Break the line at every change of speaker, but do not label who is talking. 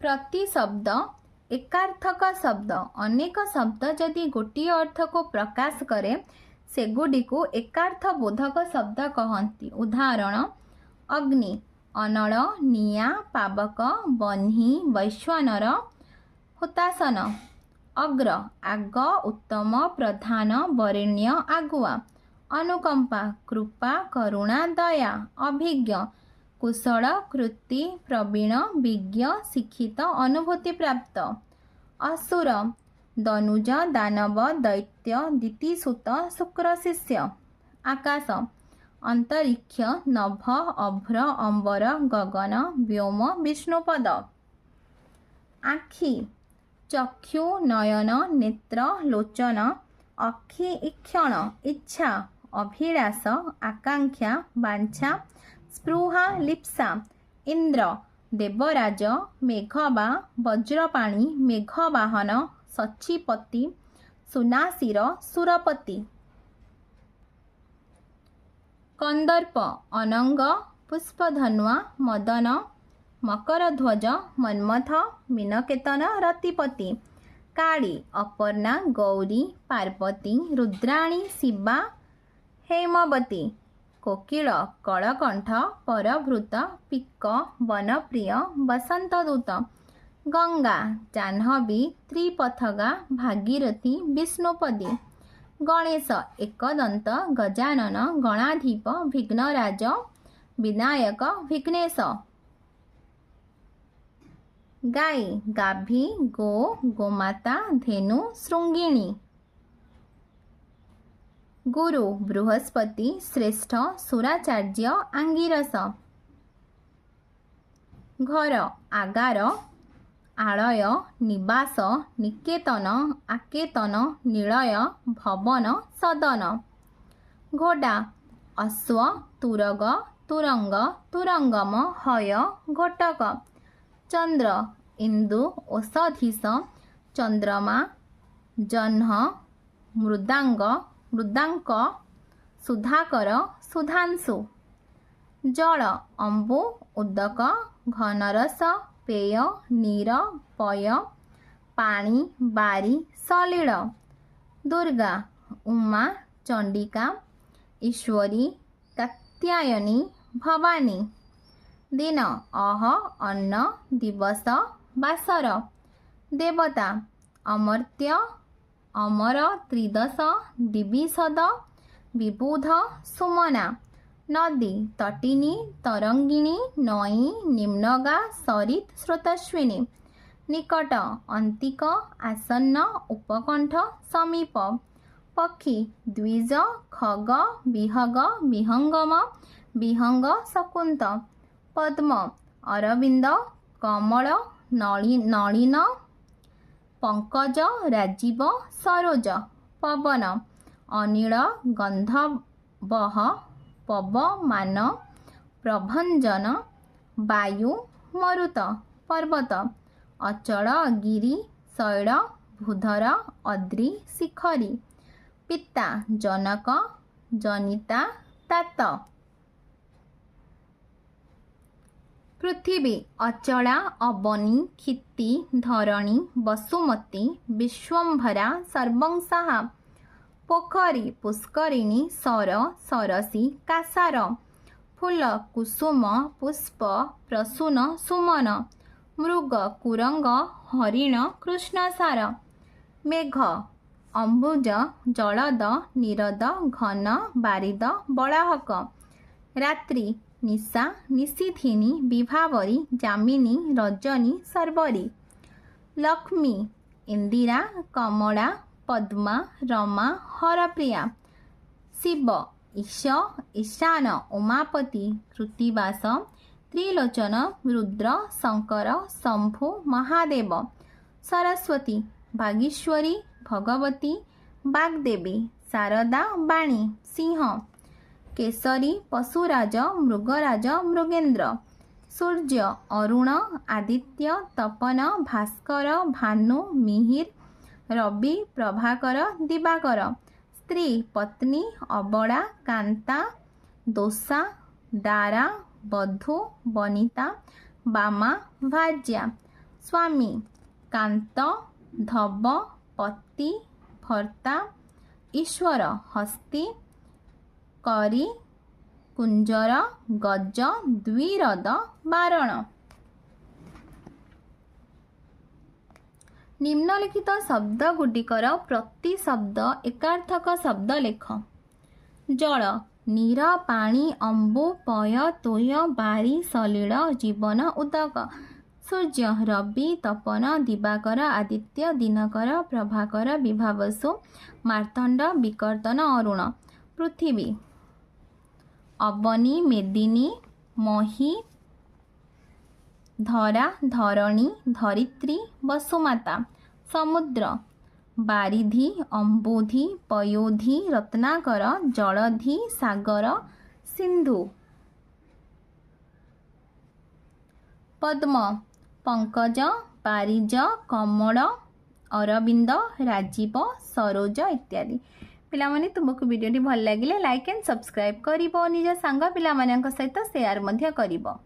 प्रति शब्द एकार्थक शब्द अनेक शब्द जदि गोटे अर्थ को प्रकाश करे सेगुडी को एकार्थ बोधक शब्द कहती। उदाहरण अग्नि अनल निया पावक बन्ही वैश्वानर हुतासन। अग्र आग उत्तम प्रधान वरेण्य आगुआ। अनुकंपा कृपा करुणा दया। अभिज्ञ कुशल कृति प्रवीण विज्ञ शिक्षित अनुभूति प्राप्त। असुर दनुज दानव दैत्य दितिसुत शुक्र शिष्य। आकाश अंतरिक्ष नभ अभ्र अंबर गगन व्योम विष्णुपद। आखि चक्षु नयन नेत्र लोचन अक्षि इक्षण इच्छा अभिलाष आकांक्षा वांछा स्पृहा लिप्सा। इंद्र देवराज मेघबा वज्रपाणी मेघवाहन सचिपति सुनासीर सुरपति। कंदर्प अनंग पुष्पधन्वा मदन मकरध्वज मन्मथ मीनकेतन रतिपति। काली अपर्णा गौरी पार्वती रुद्राणी शिवा हेमवती। कोकिल कलकंठ परभृत पिक वनप्रिय वसंतदूत। गंगा जाह्नवी त्रिपथगा भागीरथी विष्णुपदी। गणेश एकदंत गजानन गणाधिप विघ्नराज विनायक विघ्नेश। गाई गाभी गो गोमाता धेनु शृंगिणी। गुरु बृहस्पति श्रेष्ठ सुराचार्य आंगिरस। घर आगार आलय निवास निकेतन आकेतन निलय भवन सदन। घोड़ा अश्व तुरग तुरंग तुरंगम हय घोटक। चंद्र इंदु औषधीश चंद्रमा जह्न मृदांग मृदांक सुधाकर सुधांशु। जल अंबु उदक घनरस पेय नीर पय पानी बारी सलील। दुर्गा उमा चंडिका ईश्वरी कात्यायनी भवानी। दिन अह अन्न दिवस बासर। देवता अमर्त्य अमर त्रिदश दिविशद विबुध सुमना। नदी तटिनी तरंगिणी नई निम्नगा सरित स्रोतस्विनी। निकट अंतिक आसन्न उपकंठ समीप। पक्षी द्विज खग विहग विहंगम विहंग शकुंत। पद्म अरविंद कमल नलिन पंकज राजीव सरोज। पवन अनिल गंधवह पवमान प्रभंजन वायु मरुत। पर्वत अचल गिरी शैल भूधर अद्रि शिखरी। पिता जनक जनिता तात। पृथिवी अचला अवनी क्षिति धरणी वसुमती विश्वंभरा सर्वंसाहा। पोखरी पुष्करिणी सर सरसी कासार। फूल कुसुम पुष्प प्रसून सुमन। मृग कुरंग हरिण कृष्णसार। मेघ अम्बुज जलद निरद घन बारिद बलाहक। रात्रि निशा निशिथिनी विभावरी जामिनी रजनी सर्वरी। लक्ष्मी इंदिरा कमला पद्मा रमा हरप्रिया। शिव ईश ईशान उमापति कृतिवास त्रिलोचन रुद्र शंकर शंभु महादेव। सरस्वती भागीश्वरी भगवती वाग्देवी शारदा वाणी। सिंह केसरी पशुराज मृगराज मृगेन्द्र। सूर्य अरुण आदित्य तपन भास्कर भानु मिहिर रवि प्रभाकर दिवाकर। स्त्री पत्नी अबला कांता दोषा दारा बधू बनिता बामा भाज्या। स्वामी कांत धब पति भर्ता ईश्वर हस्ती करी कुंजर गज द्विरद बारण। निम्नलिखित शब्द गुडिकर प्रति शब्द एकार्थक शब्द लेख। जल नीर पाणी अंबु पय तोय बारी सलिल जीवन उदक। सूर्य रवि तपन दिवाकर आदित्य दिनकर प्रभाकर विभावसु मार्तंड विकर्तन अरुण। पृथ्वी अवनी मेदिनी मही धरा धरणी धरित्री वसुमाता। समुद्र बारिधि अंबुधि पयोधि रत्नाकर जलधि सागर सिंधु। पद्म पंकज पारिज कमल अरविंद राजीव सरोज इत्यादि। पिलामाने तुमको वीडियो भल लगे लाइक एंड सब्सक्राइब करिवो निज सांग पिलामानक सहित शेयर मध्य करिवो।